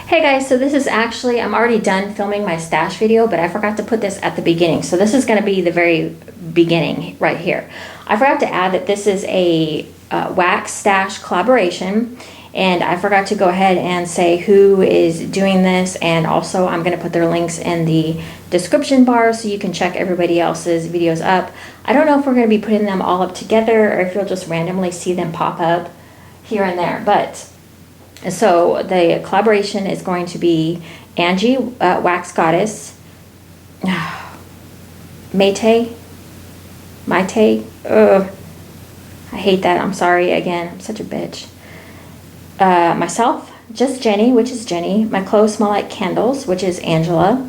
Hey guys, so this is actually, I'm already done filming my stash video, but I forgot to put this at the beginning. So this is going to be the very beginning right here. I forgot to add that this is a wax stash collaboration, and I forgot to go ahead and say who is doing this, and also I'm going to put their links in the description bar so you can check everybody else's videos up. I don't know if we're going to be putting them all up together or if you'll just randomly see them pop up here and there, but so the collaboration is going to be Angie, Wax Goddess, Maite, I hate that, I'm sorry again, I'm such a bitch. Myself, Just Jenny, which is Jenny, My Clothes Smell Like Candles, which is Angela,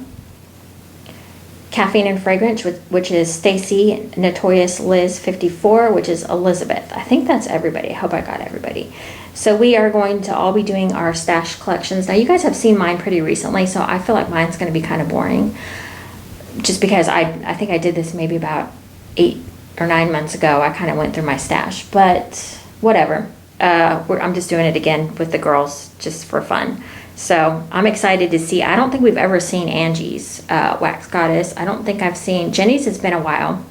Caffeine and Fragrance, which is Stacy, Notorious Liz 54, which is Elizabeth. I think that's everybody. I hope I got everybody. So we are going to all be doing our stash collections. Now you guys have seen mine pretty recently, so I feel like mine's going to be kind of boring. Just because I think I did this maybe about 8 or 9 months ago. I kind of went through my stash, but whatever. I'm just doing it again with the girls just for fun. So I'm excited to see. I don't think we've ever seen Angie's Wax Goddess. I don't think I've seen Jenny's. Has been a while.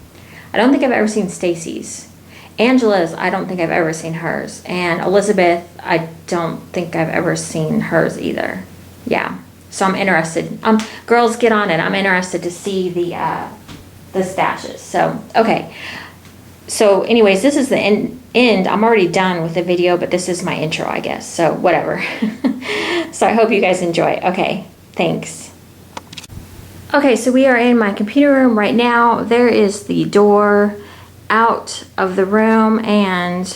I don't think I've ever seen Stacy's. Angela's, I don't think I've ever seen hers. And Elizabeth, I don't think I've ever seen hers either. Yeah. So I'm interested. Girls, get on it. I'm interested to see the stashes. So okay. So anyways, this is the end. I'm already done with the video, but this is my intro, I guess. So whatever. So I hope you guys enjoy. Okay, thanks. Okay, so we are in my computer room right now. There is the door out of the room, and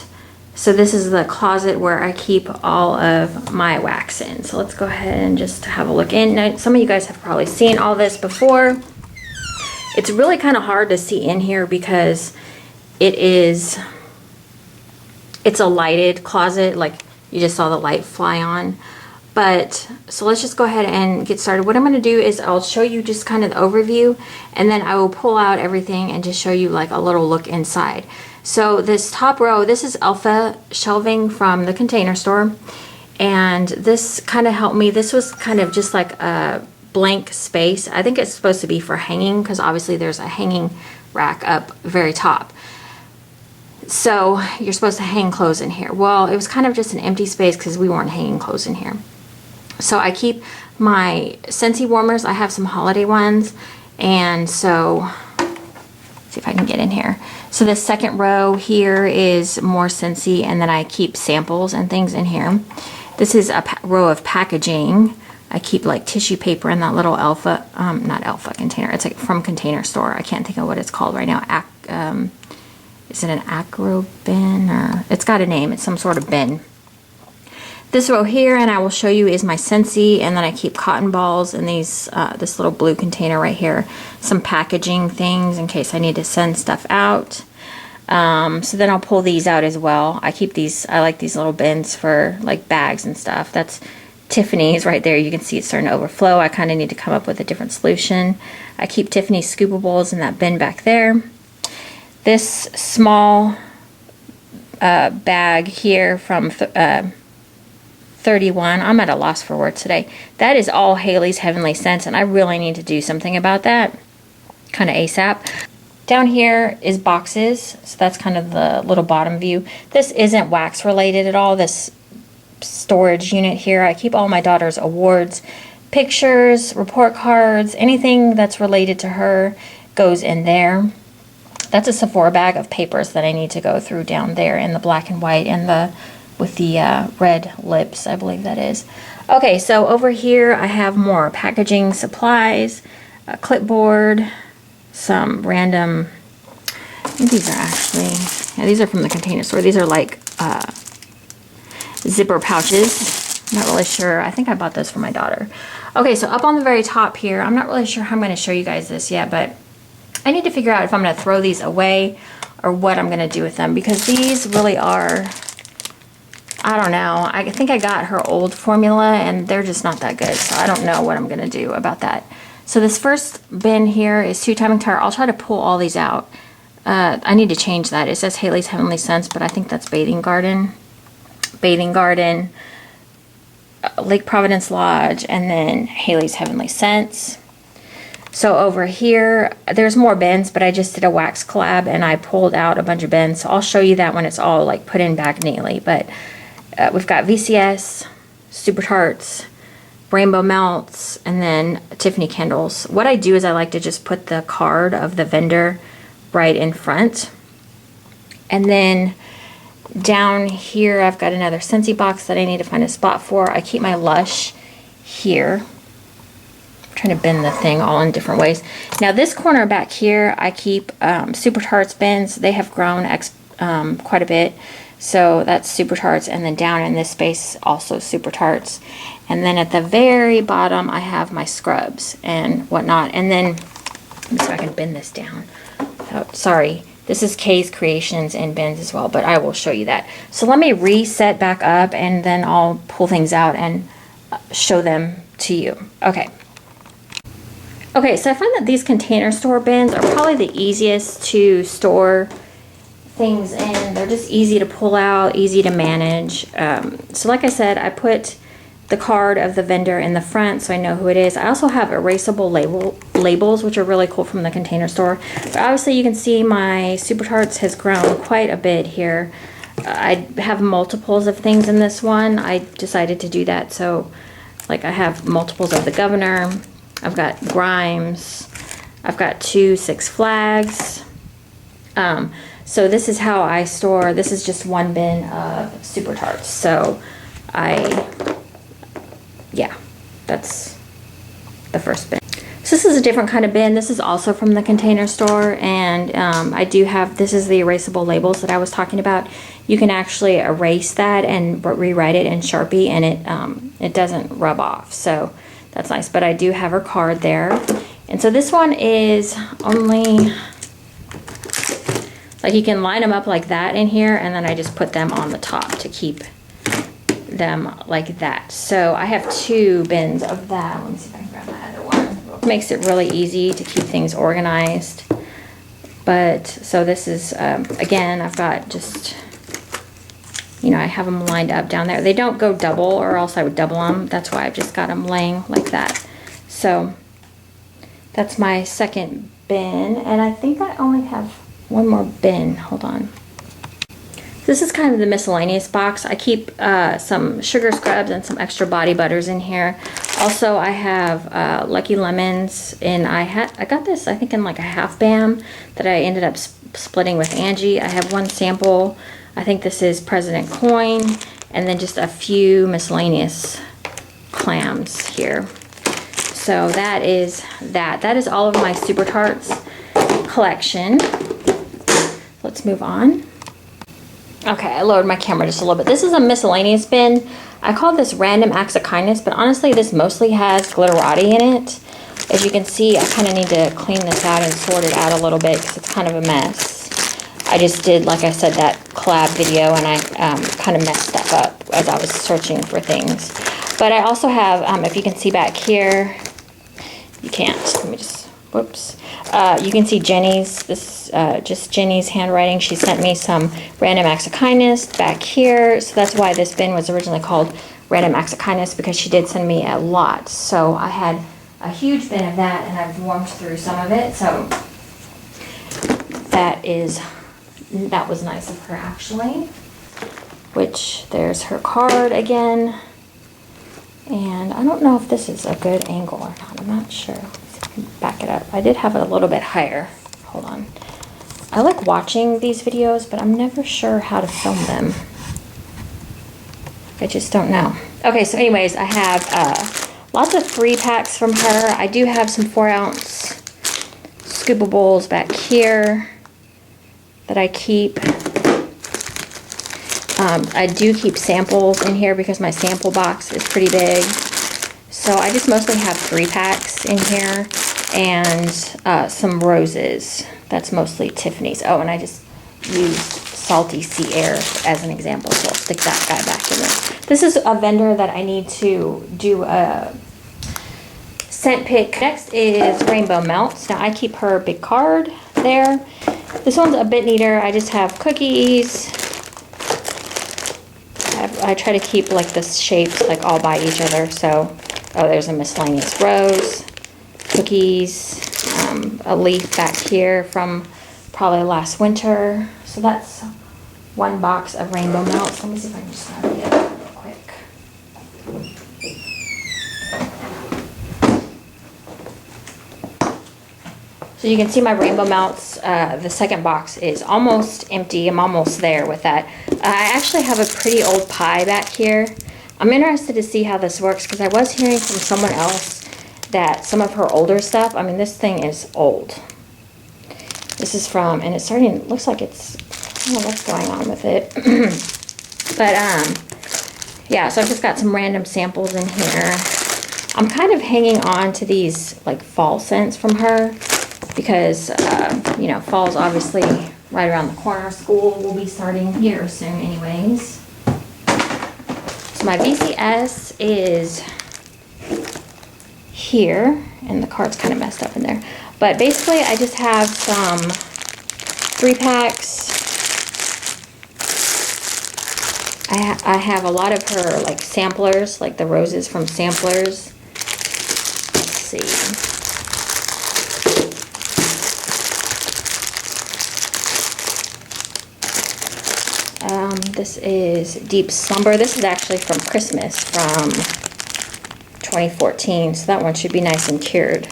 so this is the closet where I keep all of my wax in. So let's go ahead and just have a look in. Now, some of you guys have probably seen all this before. It's really kind of hard to see in here because it's a lighted closet, like you just saw the light fly on. But so let's just go ahead and get started. What I'm going to do is I'll show you just kind of the overview, and then I will pull out everything and just show you like a little look inside. So this top row, this is Alpha shelving from the Container Store, and this kind of helped me. This was kind of just like a blank space. I think it's supposed to be for hanging because obviously there's a hanging rack up very top. So you're supposed to hang clothes in here. Well, it was kind of just an empty space because we weren't hanging clothes in here. So I keep my Scentsy warmers. I have some holiday ones. And so, see if I can get in here. So the second row here is more Scentsy, and then I keep samples and things in here. This is a row of packaging. I keep like tissue paper in that little Alpha, not Alpha container. It's like from Container Store. I can't think of what it's called right now. Is it an acro bin, or it's got a name? It's some sort of bin. This row here, and I will show you, is my Scentsy, and then I keep cotton balls in these this little blue container right here. Some packaging things in case I need to send stuff out. So then I'll pull these out as well. I keep these. I like these little bins for like bags and stuff. That's Tiffany's right there. You can see it's starting to overflow. I kind of need to come up with a different solution. I keep Tiffany's scoopables in that bin back there. This small bag here from 31, I'm at a loss for words today. That is all Haley's Heavenly Scents, and I really need to do something about that, kind of ASAP. Down here is boxes, so that's kind of the little bottom view. This isn't wax related at all, this storage unit here. I keep all my daughter's awards, pictures, report cards, anything that's related to her goes in there. That's a Sephora bag of papers that I need to go through down there in the black and white and with the red lips, I believe that is. Okay, so over here I have more packaging supplies, a clipboard, some random, I think these are actually, yeah, these are from the Container Store. These are like zipper pouches. I'm not really sure. I think I bought those for my daughter. Okay, so up on the very top here, I'm not really sure how I'm going to show you guys this yet, but I need to figure out if I'm going to throw these away or what I'm going to do with them, because these really are, I don't know. I think I got her old formula and they're just not that good, so I don't know what I'm going to do about that. So this first bin here is 2-timing tart. I'll try to pull all these out. I need to change that. It says Haley's Heavenly Scents, but I think that's Bathing Garden. Bathing Garden. Lake Providence Lodge, and then Haley's Heavenly Scents. So over here, there's more bins, but I just did a wax collab and I pulled out a bunch of bins. So I'll show you that when it's all like put in back neatly. But we've got VCS, Super Tarts, Rainbow Melts, and then Tiffany candles. What I do is I like to just put the card of the vendor right in front. And then down here, I've got another Scentsy box that I need to find a spot for. I keep my Lush here. I'm trying to bend the thing all in different ways. Now this corner back here, I keep Super Tarts bins. They have grown quite a bit. So that's Super Tarts, and then down in this space, also Super Tarts. And then at the very bottom, I have my scrubs and whatnot. And then, let me see if I can bend this down. Oh, sorry, this is Kay's Creations and bins as well, but I will show you that. So let me reset back up, and then I'll pull things out and show them to you. Okay. Okay, so I find that these container store bins are probably the easiest to store things in. They're just easy to pull out, easy to manage. So like I said, I put the card of the vendor in the front so I know who it is. I also have erasable labels, which are really cool from the container store. But obviously you can see my Super Tarts has grown quite a bit here. I have multiples of things in this one. I decided to do that. So like I have multiples of the Governor. I've got Grimes. I've got 2 Six Flags. So this is how I store. This is just one bin of Super Tarts. So yeah, that's the first bin. So this is a different kind of bin. This is also from the container store, and I do have, this is the erasable labels that I was talking about. You can actually erase that and rewrite it in Sharpie, and it doesn't rub off. So that's nice, but I do have her card there. And so this one is only, like you can line them up like that in here, and then I just put them on the top to keep them like that. So I have 2 bins of that. Let me see if I can grab my other one. It makes it really easy to keep things organized. But, so this is, again, I've got just, you know, I have them lined up down there. They don't go double, or else I would double them. That's why I've just got them laying like that. So that's my second bin, and I think I only have one more bin. Hold on. This is kind of the miscellaneous box. I keep some sugar scrubs and some extra body butters in here. Also, I have Lucky Lemons, and I got this, I think, in like a half BAM that I ended up splitting with Angie. I have 1 sample. I think this is President Coin, and then just a few miscellaneous clams here. So that is that. That is all of my Super Tarts collection. Let's move on. Okay, I lowered my camera just a little bit. This is a miscellaneous bin. I call this Random Acts of Kindness, but honestly this mostly has glitterati in it. As you can see, I kind of need to clean this out and sort it out a little bit because it's kind of a mess. I just did, like I said, that collab video, and I kind of messed stuff up as I was searching for things. But I also have, if you can see back here, you can't, let me just, whoops. You can see Jenny's, this just Jenny's handwriting. She sent me some Random Acts of Kindness back here. So that's why this bin was originally called Random Acts of Kindness, because she did send me a lot. So I had a huge bin of that, and I've warmed through some of it. So that was nice of her, actually. Which, there's her card again. And I don't know if this is a good angle or not. I'm not sure. Back it up. I did have it a little bit higher. Hold on. I like watching these videos, but I'm never sure how to film them. I just don't know. Okay, so anyways, I have lots of 3-packs from her. I do have some 4-ounce scoopables back here that I keep. I do keep samples in here because my sample box is pretty big. So I just mostly have 3-packs in here, and some roses. That's mostly Tiffany's. Oh, and I just used Salty Sea Air as an example, so I'll stick that guy back in there. This is a vendor that I need to do a scent pick. Next is Rainbow Melts. Now I keep her big card there. This one's a bit neater. I just have cookies. I have I try to keep like the shapes like all by each other. So, oh, there's a miscellaneous rose, cookies, a leaf back here from probably last winter. So that's one box of rainbow melts. Let me see if I can just grab it real quick. So you can see my rainbow melts. The second box is almost empty. I'm almost there with that. I actually have a pretty old pie back here. I'm interested to see how this works because I was hearing from someone else that some of her older stuff, I mean, this thing is old. This is from, and it's starting, looks like it's, I don't know what's going on with it. But, yeah, so I've just got some random samples in here. I'm kind of hanging on to these, like, fall scents from her because, you know, fall's obviously right around the corner. School will be starting here soon anyways. So my VCS is here, and the card's kind of messed up in there. But basically, I just have some 3-packs. I have a lot of her like samplers, like the roses from samplers. Let's see. This is Deep Slumber. This is actually from Christmas from 2014, so that one should be nice and cured.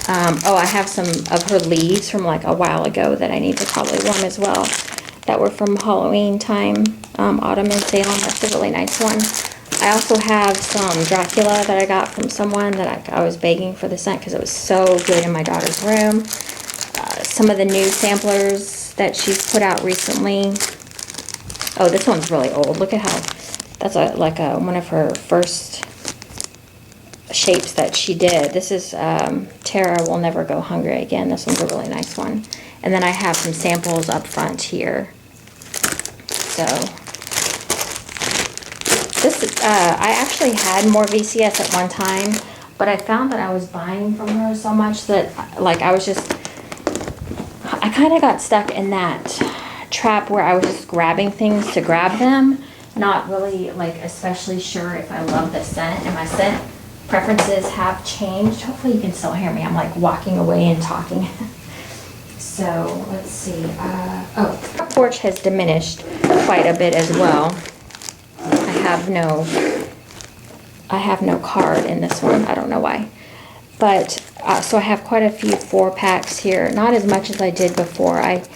Oh, I have some of her leaves from like a while ago that I need to probably warm as well. That were from Halloween time, Autumn in Salem. That's a really nice one. I also have some Dracula that I got from someone that I was begging for the scent because it was so good in my daughter's room. Some of the new samplers that she's put out recently. Oh, this one's really old. Look at how, that's one of her first shapes that she did. This is Tara Will Never Go Hungry Again. This one's a really nice one. And then I have some samples up front here. So this I actually had more VCS at one time, but I found that I was buying from her so much that like I kind of got stuck in that trap where I was just grabbing things to grab them, not really like especially sure if I love the scent, and my scent preferences have changed. Hopefully you can still hear me. I'm like walking away and talking. So let's see. Oh, porch has diminished quite a bit as well. I have no card in this one. I don't know why. But so I have quite a few 4-packs here. Not as much as I did before. I've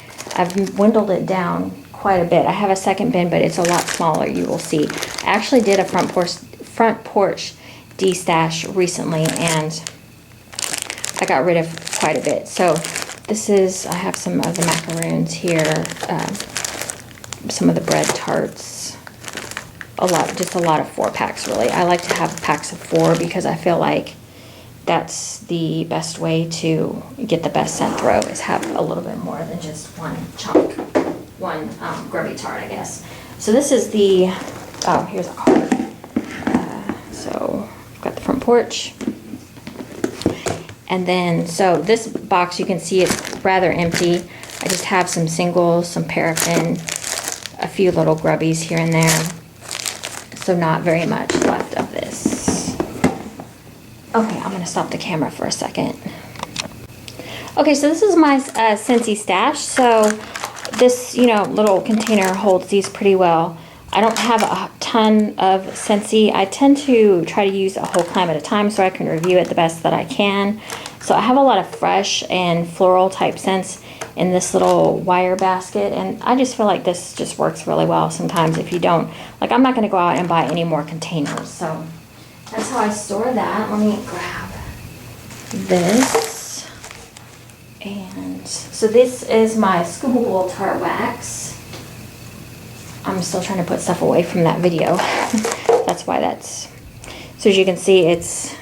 dwindled it down quite a bit. I have a second bin, but it's a lot smaller. You will see. I actually did a front porch de-stash recently, and I got rid of quite a bit. So this is, I have some of the macaroons here, some of the bread tarts, just a lot of 4-packs really. I like to have packs of 4 because I feel like that's the best way to get the best scent throw, is have a little bit more than just one chunk, one grubby tart, I guess. So this is the, oh, here's a card. So I've got the front porch. And then, so this box, you can see it's rather empty. I just have some singles, some paraffin, a few little grubbies here and there. So not very much left of this. Okay, I'm gonna stop the camera for a second. Okay, so this is my Scentsy stash. So this, little container holds these pretty well. I don't have a ton of Scentsy. I tend to try to use a whole clam at a time so I can review it the best that I can. So I have a lot of fresh and floral type scents in this little wire basket, and I just feel like this just works really well sometimes if you don't. Like, I'm not going to go out and buy any more containers. So that's how I store that. Let me grab this. And so this is my scoopable tart wax. I'm still trying to put stuff away from that video. That's why that's, so as you can see, it's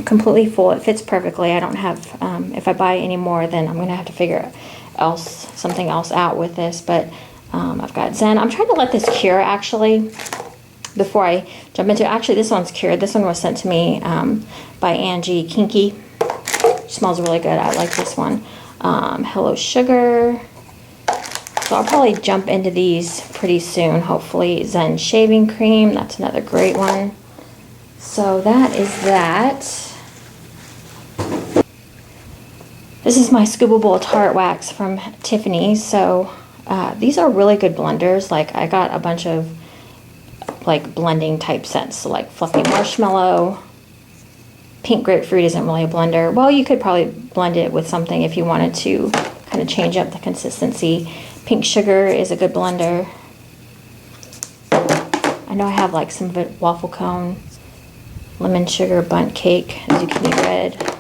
completely full. It fits perfectly. I don't have, if I buy any more, then I'm going to have to figure something else out with this. But I've got Zen. I'm trying to let this cure actually before I jump into it. Actually, this one's cured. This one was sent to me by Angie Kinky. It smells really good. I like this one. Hello Sugar. So I'll probably jump into these pretty soon, hopefully. Zen Shaving Cream, that's another great one. So that is that. This is my scoopable tart wax from Tiffany's. So these are really good blenders. Like I got a bunch of like blending type scents, so like Fluffy Marshmallow. Pink Grapefruit isn't really a blender. Well, you could probably blend it with something if you wanted to kind of change up the consistency. Pink Sugar is a good blender. I know I have like some of it, waffle cone, lemon sugar, bundt cake, zucchini red.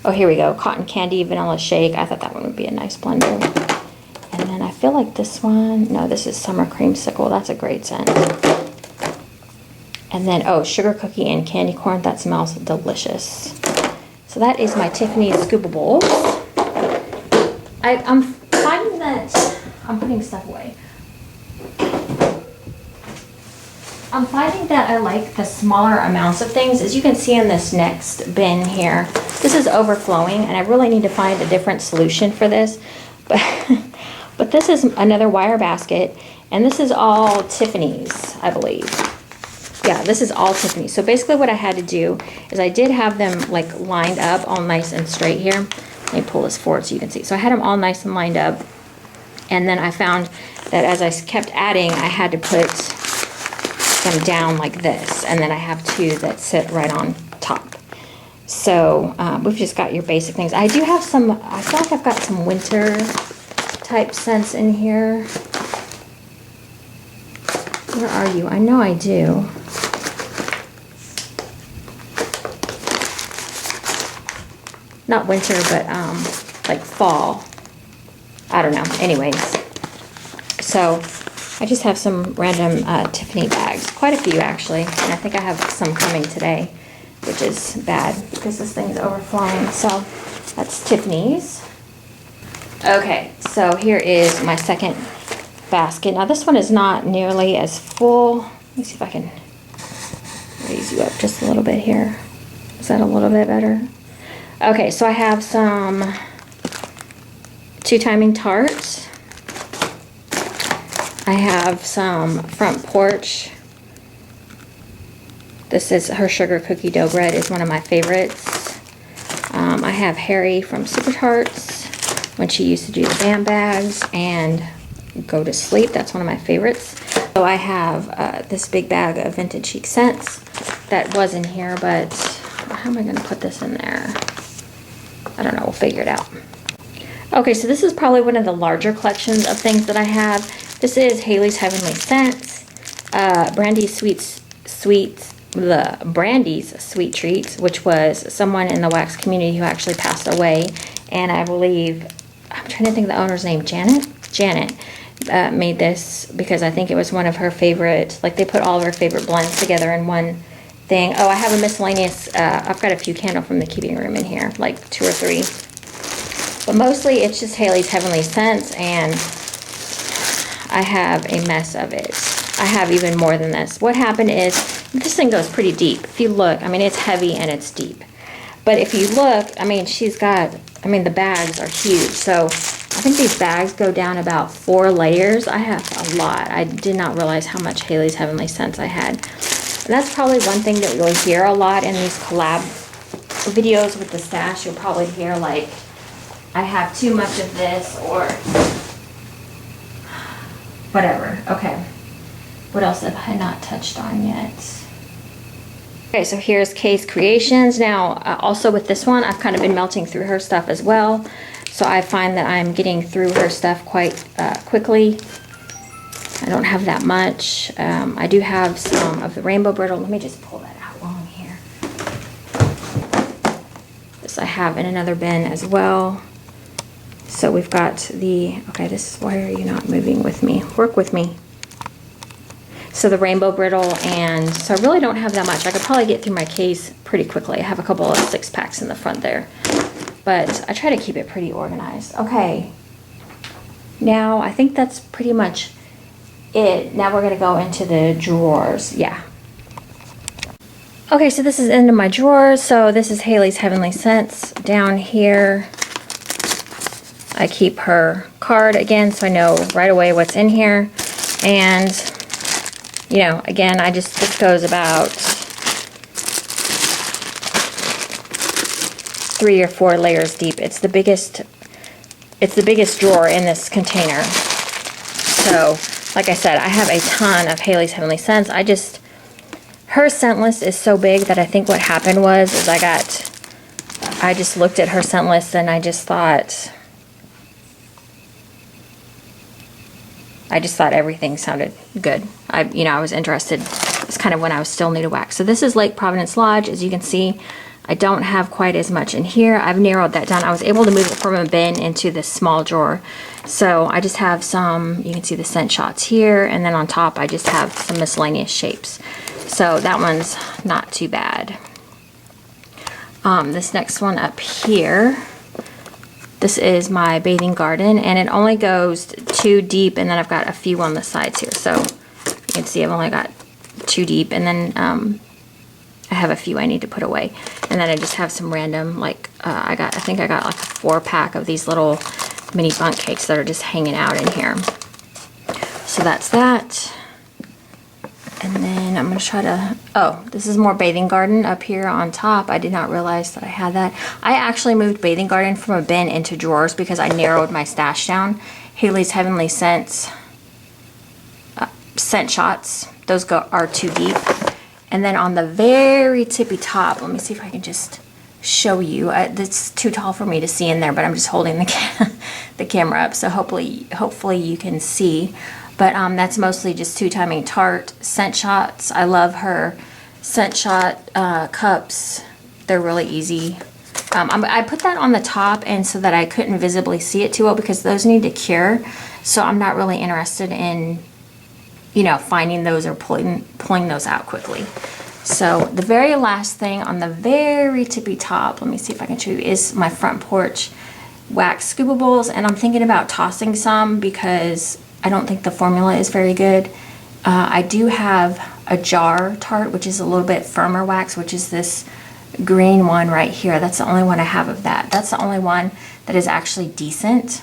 Oh, here we go, cotton candy, vanilla shake. I thought that one would be a nice blender. And then I feel like this one, no, this is summer creamsicle. That's a great scent. And then, oh, sugar cookie and candy corn. That smells delicious. So that is my Tiffany Scoopables. I'm finding that I'm putting stuff away. I'm finding that I like the smaller amounts of things. As you can see in this next bin here, this is overflowing, and I really need to find a different solution for this. But this is another wire basket, and this is all Tiffany's, I believe. Yeah, this is all Tiffany's. So basically what I had to do is I did have them like lined up all nice and straight here. Let me pull this forward so you can see. So I had them all nice and lined up. And then I found that as I kept adding, I had to put them down like this. And then I have two that sit right on top. So we've just got your basic things. I do have some, I feel like I've got some winter type scents in here. Where are you? I know I do. Not winter, but like fall. I don't know. Anyways, so I just have some random Tiffany bags. Quite a few, actually. And I think I have some coming today, which is bad because this thing's overflowing. So that's Tiffany's. Okay, so here is my second basket. Now this one is not nearly as full. Let me see if I can raise you up just a little bit here. Is that a little bit better? Okay, so I have some two-timing tarts. I have some front porch. This is her sugar cookie dough bread, is one of my favorites. I have Harry from Super Tarts when she used to do the bam bags and go to sleep. That's one of my favorites. So I have this big bag of vintage chic scents that was in here, but how am I going to put this in there? I don't know, we'll figure it out. Okay, so this is probably one of the larger collections of things that I have. This is Haley's Heavenly Scents, Brandy's Sweet Treats, which was someone in the wax community who actually passed away. And I believe, I'm trying to think of the owner's name, Janet made this because I think it was one of her favorite, like they put all of her favorite blends together in one thing. Oh, I have a miscellaneous, I've got a few candle from the keeping room in here, like 2 or 3. But mostly it's just Haley's Heavenly Scents, and I have a mess of it. I have even more than this. What happened is, this thing goes pretty deep. If you look, I mean, it's heavy and it's deep. But if you look, I mean, she's got, I mean, the bags are huge. So I think these bags go down about 4 layers. I have a lot. I did not realize how much Haley's Heavenly Scents I had. And that's probably one thing that you'll hear a lot in these collab videos with the stash. You'll probably hear like, I have too much of this or whatever. Okay. What else have I not touched on yet? Okay, so here's Kay's Creations. Now, also with this one, I've kind of been melting through her stuff as well. So I find that I'm getting through her stuff quite quickly. I don't have that much. I do have some of the Rainbow Brittle. Let me just pull that out while I'm here. This I have in another bin as well. So we've got the, okay, this is, why are you not moving with me? Work with me. So the Rainbow Brittle, and so I really don't have that much. I could probably get through my case pretty quickly. I have a couple of 6-packs in the front there. But I try to keep it pretty organized. Okay. Now, I think that's pretty much it. Now we're gonna go into the drawers. Yeah. Okay, so this is into my drawers. So this is Haley's Heavenly Scents. Down here, I keep her card again, so I know right away what's in here. And, you know, again, this goes about 3 or 4 layers deep. It's the biggest drawer in this container. So, like I said, I have a ton of Haley's Heavenly Scents. Her scent list is so big that I think what happened was I just looked at her scent list and I just thought everything sounded good. I was interested. It's kind of when I was still new to wax. So this is Lake Providence Lodge. As you can see, I don't have quite as much in here. I've narrowed that down. I was able to move it from a bin into this small drawer. So I just have some, you can see the scent shots here, and then on top I just have some miscellaneous shapes. So that one's not too bad. This next one up here, this is my bathing garden, and it only goes 2 deep, and then I've got a few on the sides here. So you can see I've only got 2 deep, and then I have a few I need to put away. And then I just have some random, like, I think I got like a 4-pack of these little mini bundt cakes that are just hanging out in here. So that's that. And then I'm going to try to, oh, this is more bathing garden up here on top. I did not realize that I had that. I actually moved bathing garden from a bin into drawers because I narrowed my stash down. Haley's Heavenly Scents scent shots, those are 2 deep. And then on the very tippy top, let me see if I can just show you. It's too tall for me to see in there, but I'm just holding the camera up, so hopefully you can see. But that's mostly just 2-timing Tarte scent shots. I love her scent shot cups. They're really easy. I put that on the top and so that I couldn't visibly see it too well because those need to cure. So I'm not really interested in, you know, finding those or pulling those out quickly. So the very last thing on the very tippy top, let me see if I can show you, is my front porch wax scoopables. And I'm thinking about tossing some because I don't think the formula is very good. I do have a jar tart, which is a little bit firmer wax, which is this green one right here. That's the only one I have of that. That's the only one that is actually decent.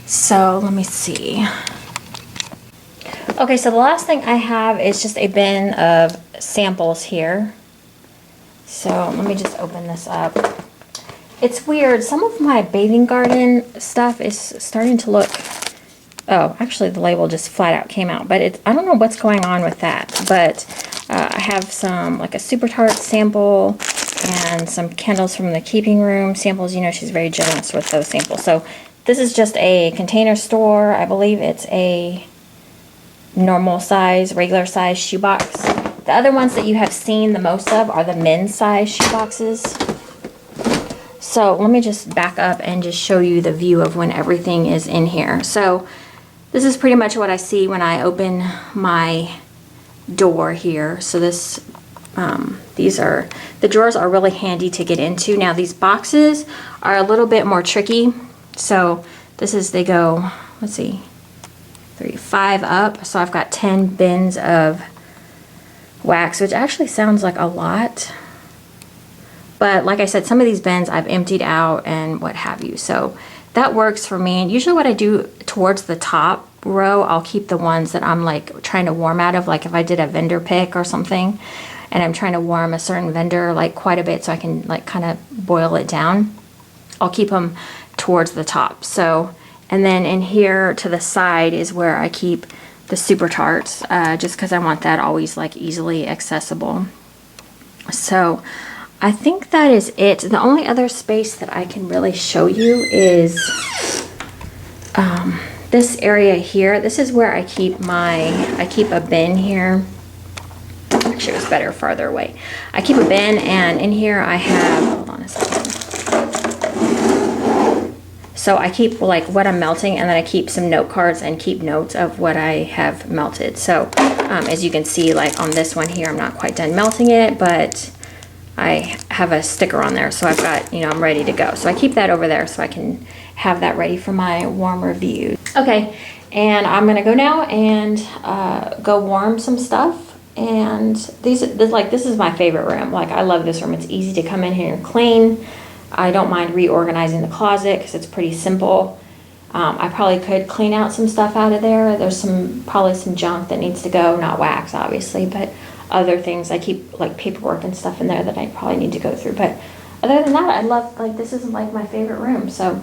So let me see. Okay, so the last thing I have is just a bin of samples here. So let me just open this up. It's weird. Some of my bathing garden stuff is starting to look... Oh, actually the label just flat out came out, but I don't know what's going on with that. But I have some, like a Super Tart sample and some candles from the keeping room samples. You know, she's very generous with those samples. So this is just a Container Store. I believe it's a normal size, regular size shoebox. The other ones that you have seen the most of are the men's size shoeboxes. So let me just back up and just show you the view of when everything is in here. So this is pretty much what I see when I open my door here. So this, the drawers are really handy to get into. Now these boxes are a little bit more tricky. So they go, let's see, 5 up. So I've got 10 bins of wax, which actually sounds like a lot. But like I said, some of these bins I've emptied out and what have you. So that works for me. And usually what I do towards the top row, I'll keep the ones that I'm like trying to warm out of. Like if I did a vendor pick or something and I'm trying to warm a certain vendor like quite a bit so I can like kind of boil it down, I'll keep them towards the top. So, and then in here to the side is where I keep the Super Tarts, just because I want that always like easily accessible. So I think that is it. The only other space that I can really show you is this area here. This is where I keep a bin here. Actually, it was better farther away. I keep a bin, and in here I have, hold on a second. So I keep like what I'm melting, and then I keep some note cards and keep notes of what I have melted. So as you can see, like on this one here, I'm not quite done melting it, but I have a sticker on there. So I've got, you know, I'm ready to go. So I keep that over there so I can have that ready for my warm review. Okay, and I'm gonna go now and go warm some stuff. And this is my favorite room. Like, I love this room. It's easy to come in here and clean. I don't mind reorganizing the closet because it's pretty simple. I probably could clean out some stuff out of there. There's probably some junk that needs to go, not wax obviously, but other things. I keep like paperwork and stuff in there that I probably need to go through. But other than that, I love, like, this is like my favorite room. So,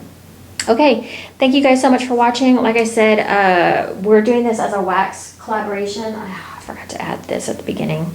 okay, thank you guys so much for watching. Like I said, we're doing this as a wax collaboration. I forgot to add this at the beginning.